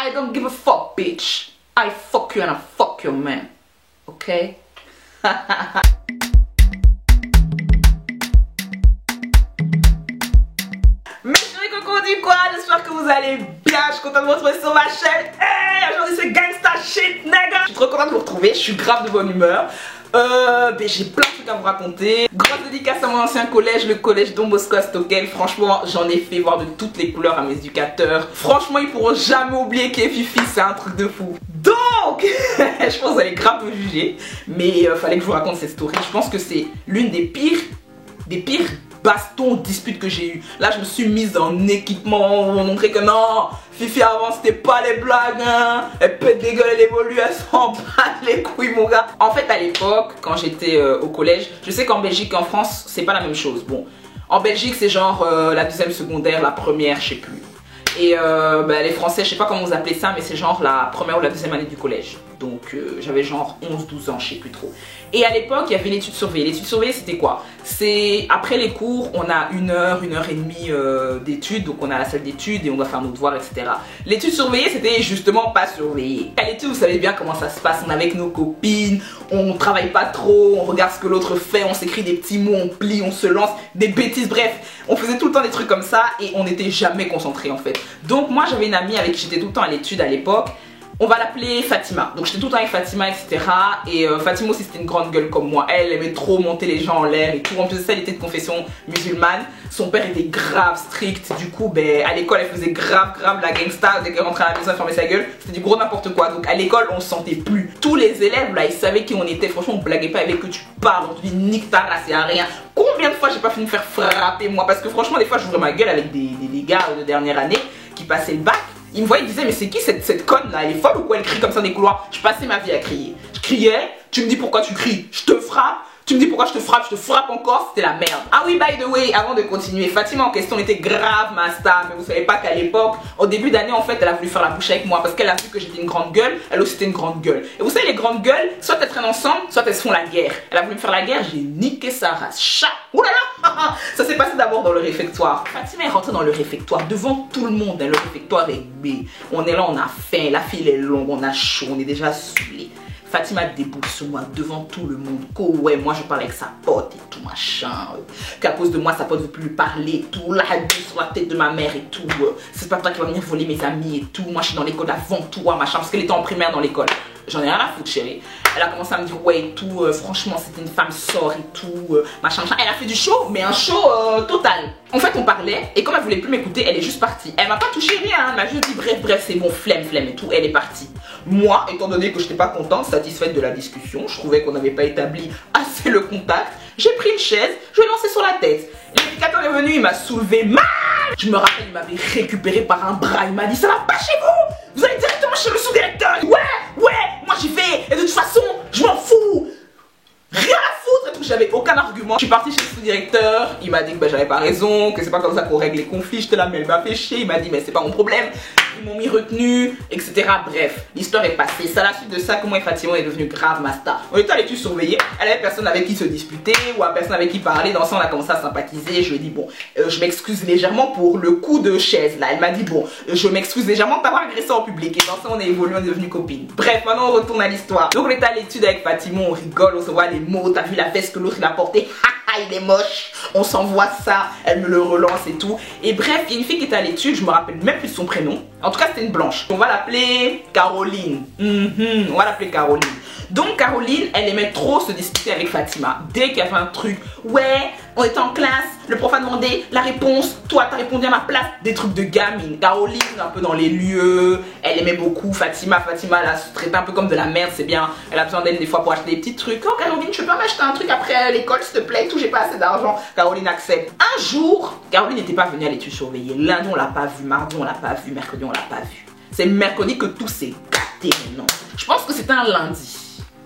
I don't give a fuck, bitch. I fuck you and I fuck your man. Ok? Mes chéris cocos du quoi, j'espère que vous allez bien, je suis contente de vous retrouver sur ma chaîne. Hey, aujourd'hui c'est gangsta shit, nigga. Je suis trop contente de vous retrouver, je suis grave de bonne humeur. J'ai plein de trucs à vous raconter. Grosse dédicace à mon ancien collège, le collège Don Bosco à Stockel. Franchement, j'en ai fait voir de toutes les couleurs à mes éducateurs. Franchement, ils pourront jamais oublier qu'est Fifi, c'est un truc de fou. Donc, je pense que vous allez grave me juger, mais fallait que je vous raconte cette story. Je pense que c'est l'une des pires baston, dispute que j'ai eu. Là je me suis mise en équipement, on montrait que non, Fifi avant c'était pas les blagues, hein. Elle pète des gueules, elle évolue, elle s'en bat les couilles mon gars. En fait à l'époque, quand j'étais au collège, je sais qu'en Belgique et en France c'est pas la même chose. Bon, en Belgique c'est genre la deuxième secondaire, la première, je sais plus. Et les Français, je sais pas comment vous appelez ça, mais c'est genre la première ou la deuxième année du collège. Donc j'avais genre 11-12 ans, je sais plus trop. Et à l'époque, il y avait l'étude surveillée. L'étude surveillée, c'était quoi? C'est après les cours, on a une heure et demie d'études. Donc on a la salle d'études et on doit faire nos devoirs, etc. L'étude surveillée, c'était justement pas surveillée. À l'étude, vous savez bien comment ça se passe. On est avec nos copines, on travaille pas trop, on regarde ce que l'autre fait, on s'écrit des petits mots, on plie, on se lance, des bêtises, bref. On faisait tout le temps des trucs comme ça et on n'était jamais concentrés en fait. Donc moi, j'avais une amie avec qui j'étais tout le temps à l'étude à l'époque. On va l'appeler Fatima. Donc j'étais tout le temps avec Fatima, etc. Et Fatima aussi c'était une grande gueule comme moi. Elle aimait trop monter les gens en l'air et tout. En plus de ça, elle était de confession musulmane. Son père était grave strict. Du coup, à l'école, elle faisait grave la gangsta. Dès qu'elle rentrait à la maison, elle fermait sa gueule. C'était du gros n'importe quoi. Donc à l'école, on se sentait plus. Tous les élèves là, ils savaient qui on était. Franchement, on blaguait pas avec que tu parles. On te dit nique ta race, c'est à rien. Combien de fois j'ai pas fini de me faire frapper moi? Parce que franchement, des fois, j'ouvrais ma gueule avec des gars de dernière année qui passaient le bac. Il me voyait, il disait mais c'est qui cette conne là, elle est folle ou quoi, elle crie comme ça dans les couloirs. Je passais ma vie à crier. Je criais, tu me dis pourquoi tu cries, je te frappe. Tu me dis pourquoi je te frappe encore, c'était la merde. Ah oui, by the way, avant de continuer, Fatima en question était grave ma star. Mais vous savez pas qu'à l'époque, au début d'année en fait, elle a voulu faire la bouche avec moi. Parce qu'elle a vu que j'étais une grande gueule, elle aussi était une grande gueule. Et vous savez les grandes gueules, soit elles traînent ensemble, soit elles se font la guerre. Elle a voulu me faire la guerre, j'ai niqué sa race. Chat. Ouh là là. Ça s'est passé d'abord dans le réfectoire. Fatima est rentrée dans le réfectoire, devant tout le monde. Le réfectoire est B. On est là, on a faim, la file est longue, on a chaud, on est déjà saoulé. Fatima déboule sur moi devant tout le monde. Que ouais, moi je parle avec sa pote et tout machin. Qu'à cause de moi, sa pote veut plus lui parler et tout. La hadith sur la tête de ma mère et tout. C'est pas toi qui vas venir voler mes amis et tout. Moi je suis dans l'école avant toi, machin. Parce qu'elle était en primaire dans l'école. J'en ai rien à foutre, chérie. Elle a commencé à me dire ouais et tout. Franchement, c'était une femme sort et tout. Machin. Elle a fait du show, mais un show total. En fait, on parlait et comme elle voulait plus m'écouter, elle est juste partie. Elle m'a pas touché rien. Elle m'a juste dit bref, c'est bon, flemme et tout. Elle est partie. Moi, étant donné que je n'étais pas contente, satisfaite de la discussion, je trouvais qu'on n'avait pas établi assez le contact, j'ai pris une chaise, je l'ai lancée sur la tête. L'éducateur est venu, il m'a soulevé mal. Je me rappelle, il m'avait récupéré par un bras, il m'a dit ça va pas chez vous, vous allez directement chez le sous-directeur. Ouais, moi j'y vais, et de toute façon, je m'en fous. Rien à foutre et tout, j'avais aucun argument. Je suis partie chez le sous-directeur, il m'a dit que j'avais pas raison, que c'est pas comme ça qu'on règle les conflits. J'étais là, mais elle m'a fait chier, il m'a dit mais c'est pas mon problème. Ils m'ont mis retenu, etc. Bref, l'histoire est passée. C'est à la suite de ça que moi et Fatima est devenue grave ma star. On était à l'étude surveillée, elle avait personne avec qui se disputer ou à personne avec qui parler. Dans ça, on a commencé à sympathiser. Je lui ai dit bon, je m'excuse légèrement pour le coup de chaise là. Elle m'a dit bon, je m'excuse légèrement de t'avoir agressé en public. Et dans ça, on a évolué, on est devenus copines. Bref, maintenant on retourne à l'histoire. Donc on était à l'étude avec Fatima, on rigole, on se voit les mots. T'as vu la veste que l'autre il a portée? Il est moche. On s'envoie ça, elle me le relance et tout. Et bref, il y a une fille qui était à l'étude, je me rappelle même plus de son prénom. En tout cas, c'était une blanche. On va l'appeler Caroline. On va l'appeler Caroline. Donc Caroline, elle aimait trop se disputer avec Fatima. Dès qu'il y avait un truc, ouais, on était en classe, le prof a demandé la réponse, toi t'as répondu à ma place. Des trucs de gamine. Caroline, un peu dans les lieux, elle aimait beaucoup Fatima. Fatima la traitait un peu comme de la merde, c'est bien. Elle a besoin d'elle des fois pour acheter des petits trucs. Oh Caroline, tu peux m'acheter un truc après l'école s'il te plaît, tout, j'ai pas assez d'argent. Caroline accepte. Un jour, Caroline n'était pas venue à l'étude surveillée. Lundi on l'a pas vue, mardi on l'a pas vue, mercredi on l'a pas vue. C'est mercredi que tout s'est gâté maintenant. Je pense que c'était un lundi.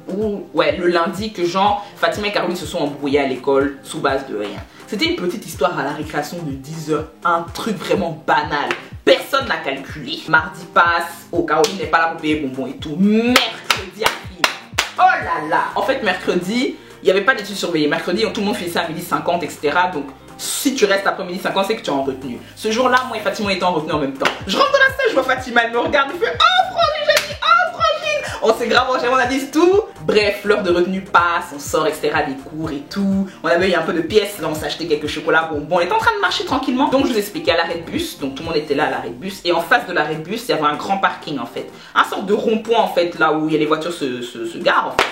Ou ouais, le lundi que genre Fatima et Caroline se sont embrouillées à l'école sous base de rien. C'était une petite histoire à la récréation de 10 h, un truc vraiment banal. Personne n'a calculé. Mardi passe, oh Caroline n'est pas là pour payer bonbons et tout. Mercredi arrive. Oh là là. En fait mercredi, il n'y avait pas d'études surveillées. Mercredi, tout le monde finissait à 12h50, etc. Donc Si tu restes après midi 50, c'est que tu es en retenue. Ce jour-là, moi et Fatima, on était en retenue en même temps. Je rentre dans la salle, je vois Fatima, elle me regarde, elle fait oh Frangine, j'ai dit oh Frangine. On s'est grave enchaîné, on a dit tout. Bref, l'heure de retenue passe, on sort, etc. des cours et tout. On avait eu un peu de pièces, là on s'est acheté quelques chocolats, bonbons. On était en train de marcher tranquillement. Donc je vous expliquais à l'arrêt de bus, donc tout le monde était là à l'arrêt de bus. Et en face de l'arrêt de bus, il y avait un grand parking en fait. Un sorte de rond-point en fait, là où il y a les voitures se garent en fait.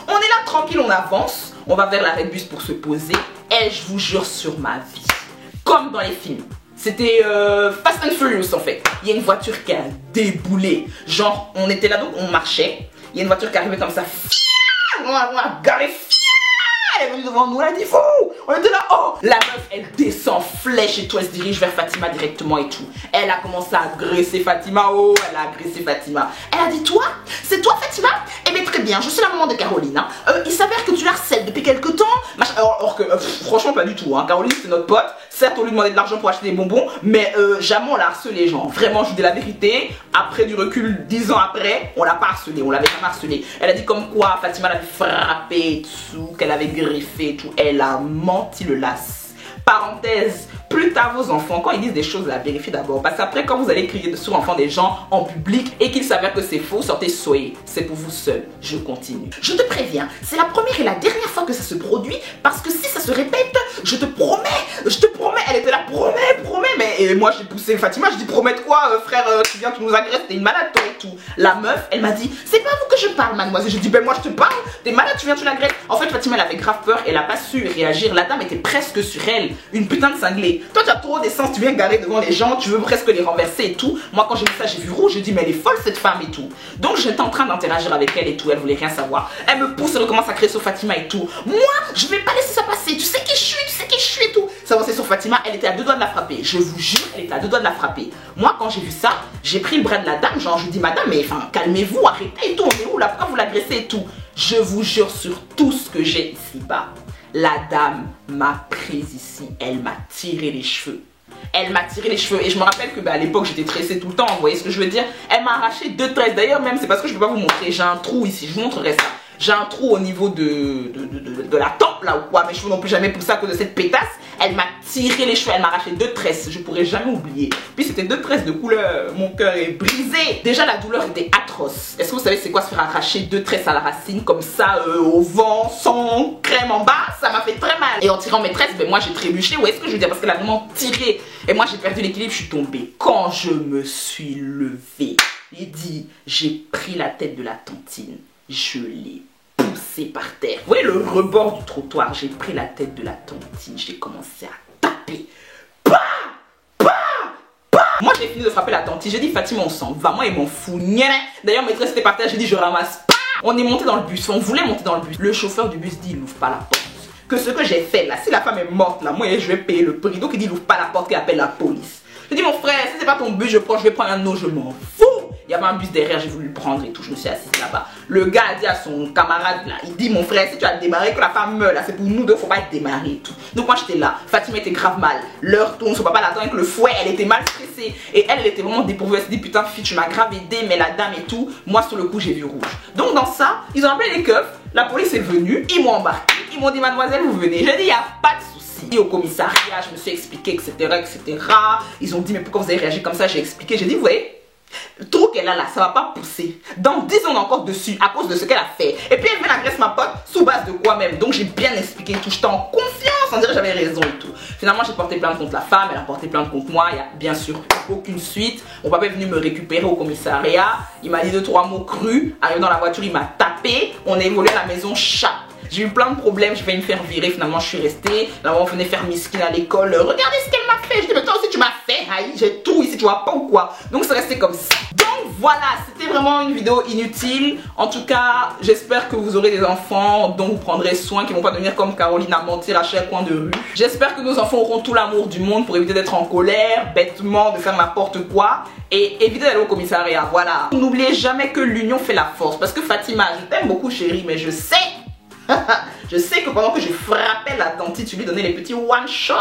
On est là tranquille, on avance, on va vers l'arrêt de bus pour se poser. Et je vous jure sur ma vie, comme dans les films. C'était Fast and Furious en fait. Il y a une voiture qui a déboulé. Genre, on était là donc on marchait. Il y a une voiture qui arrivait comme ça. On a garé. Elle est venue devant nous, elle a dit fou. On était là, oh. La meuf, elle descend flèche et tout. Elle se dirige vers Fatima directement et tout. Elle a commencé à agresser Fatima. Oh, elle a agressé Fatima. Elle a dit toi, c'est toi Fatima? Eh bien très bien, je suis la maman de Caroline. Hein. Il s'avère que tu la harcèles depuis quelques temps. Alors que franchement pas du tout. Hein. Caroline c'est notre pote. Certes on lui demandait de l'argent pour acheter des bonbons, mais jamais on l'a harcelé genre. Vraiment je vous dis la vérité. Après du recul 10 ans après, on l'a pas harcelé, on l'avait jamais harcelé. Elle a dit comme quoi Fatima l'avait frappé et tout, qu'elle avait griffé et tout. Elle a menti le las. Parenthèse, plus tard vos enfants, quand ils disent des choses, la vérifiez d'abord. Parce qu'après, quand vous allez crier sur l'enfant des gens en public et qu'il s'avère que c'est faux, sortez soyez. C'est pour vous seul. Je continue. Je te préviens, c'est la première et la dernière fois que ça se produit. Parce que si ça se répète, je te promets, elle était là, promets. Mais et moi j'ai poussé Fatima, je dis promets quoi, frère, tu viens, tu nous agresses, t'es une malade toi et tout. La meuf, elle m'a dit, c'est pas à vous que je parle, mademoiselle. Je dis, ben moi je te parle, t'es malade, tu viens, tu l'agresses. En fait, Fatima, elle avait grave peur, elle a pas su réagir. La dame était presque sur elle. Une putain de cinglée. Toi tu as trop d'essence, tu viens garer devant les gens, tu veux presque les renverser et tout. Moi quand j'ai vu ça, j'ai vu rouge, j'ai dit mais elle est folle cette femme et tout. Donc j'étais en train d'interagir avec elle et tout, elle voulait rien savoir. Elle me pousse, elle recommence à crier sur Fatima et tout. Moi je vais pas laisser ça passer, tu sais qui je suis et tout. Ça avançait sur Fatima, elle était à 2 doigts de la frapper. Je vous jure, elle était à 2 doigts de la frapper. Moi quand j'ai vu ça, j'ai pris le bras de la dame, genre je lui dis madame mais enfin calmez-vous, arrêtez et tout, on est où là, pourquoi vous l'agressez et tout. Je vous jure sur tout ce que j'ai ici bas. La dame m'a prise ici, elle m'a tiré les cheveux. Elle m'a tiré les cheveux et je me rappelle que à l'époque j'étais tressée tout le temps, vous voyez ce que je veux dire. Elle m'a arraché 2 tresses, d'ailleurs même c'est parce que je ne peux pas vous montrer, j'ai un trou ici, je vous montrerai ça. J'ai un trou au niveau de la tempe là ou quoi, mes cheveux n'ont plus jamais poussé à cause de cette pétasse. Elle m'a tiré les cheveux, elle m'a arraché 2 tresses, je pourrais jamais oublier. Puis c'était 2 tresses de couleur, mon cœur est brisé. Déjà la douleur était atroce. Est-ce que vous savez c'est quoi se faire arracher 2 tresses à la racine comme ça au vent, sans crème en bas? Ça m'a fait très mal. Et en tirant mes tresses, ben moi j'ai trébuché, vous voyez ce que je veux dire, parce qu'elle a vraiment tiré. Et moi j'ai perdu l'équilibre, je suis tombée. Quand je me suis levée, j'ai pris la tête de la tontine. Je l'ai poussée par terre. Vous voyez le rebord du trottoir, j'ai pris la tête de la tontine, j'ai commencé à taper. Moi j'ai fini de frapper la tontine, j'ai dit Fatima on s'en va, moi ils m'en foutent. D'ailleurs mes tresses étaient par terre, j'ai dit je ramasse. On est monté dans le bus, on voulait monter dans le bus. Le chauffeur du bus dit il n'ouvre pas la porte. Que ce que j'ai fait là, si la femme est morte là, moi je vais payer le prix. Donc il dit il n'ouvre pas la porte, qu'il appelle la police. Je dis mon frère, si c'est pas ton bus, je vais prendre un autre, je m'en fous. Il y avait un bus derrière, j'ai voulu le prendre et tout, je me suis assise là-bas. Le gars a dit à son camarade là, il dit mon frère, si tu as démarré, que la femme meurt là, c'est pour nous deux, faut pas être démarré et tout. Donc moi j'étais là, Fatima était grave mal, l'heure tourne, son papa l'attend avec le fouet, elle était mal stressée. Et elle était vraiment dépourvue, elle s'est dit putain fille, tu m'as grave aidé, mais la dame et tout, moi sur le coup j'ai vu rouge. Donc dans ça, ils ont appelé les keufs, la police est venue, ils m'ont embarqué, ils m'ont dit mademoiselle vous venez. J'ai dit il n'y a pas de souci. Au commissariat, je me suis expliqué, etc. Ils ont dit mais pourquoi vous avez réagi comme ça, j'ai expliqué, j'ai dit vous voyez, le trou qu'elle a là, ça va pas pousser. Dans 10 ans on est encore dessus à cause de ce qu'elle a fait. Et puis elle vient agresser ma pote sous base de quoi même. Donc j'ai bien expliqué tout, j'étais en confiance, on dirait que j'avais raison et tout. Finalement j'ai porté plainte contre la femme, elle a porté plainte contre moi, il y a bien sûr aucune suite. Mon papa est venu me récupérer au commissariat, il m'a dit 2-3 mots crus, arrivé dans la voiture il m'a tapé, on est évolué à la maison chat. J'ai eu plein de problèmes, je vais me faire virer, finalement je suis restée. La maman venait faire miskin à l'école, regardez ce qu'elle m'a fait. Je dis mais toi aussi tu m'as fait, aïe, j'ai tout ici, tu vois pas ou quoi. Donc c'est resté comme ça. Donc voilà, c'était vraiment une vidéo inutile. En tout cas, j'espère que vous aurez des enfants dont vous prendrez soin, qui vont pas devenir comme Caroline à mentir à chaque coin de rue. J'espère que nos enfants auront tout l'amour du monde pour éviter d'être en colère, bêtement, de faire n'importe quoi. Et éviter d'aller au commissariat, voilà. N'oubliez jamais que l'union fait la force. Parce que Fatima, je t'aime beaucoup chérie, mais je sais je sais que pendant que je frappais la tantine, tu lui donnais les petits one shot.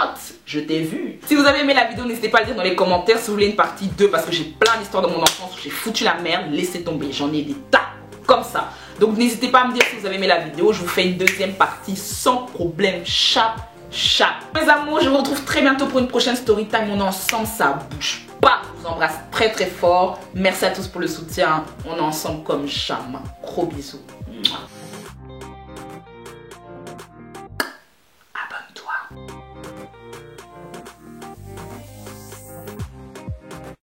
Je t'ai vu. Si vous avez aimé la vidéo, n'hésitez pas à le dire dans les commentaires si vous voulez une partie 2, parce que j'ai plein d'histoires de mon enfance où j'ai foutu la merde. Laissez tomber, j'en ai des tas comme ça. Donc n'hésitez pas à me dire si vous avez aimé la vidéo. Je vous fais une deuxième partie sans problème. chat. Mes amours, je vous retrouve très bientôt pour une prochaine story time. On est ensemble, ça bouge pas. Je vous embrasse très très fort. Merci à tous pour le soutien. On est ensemble comme jamais. Gros bisous. Mouah.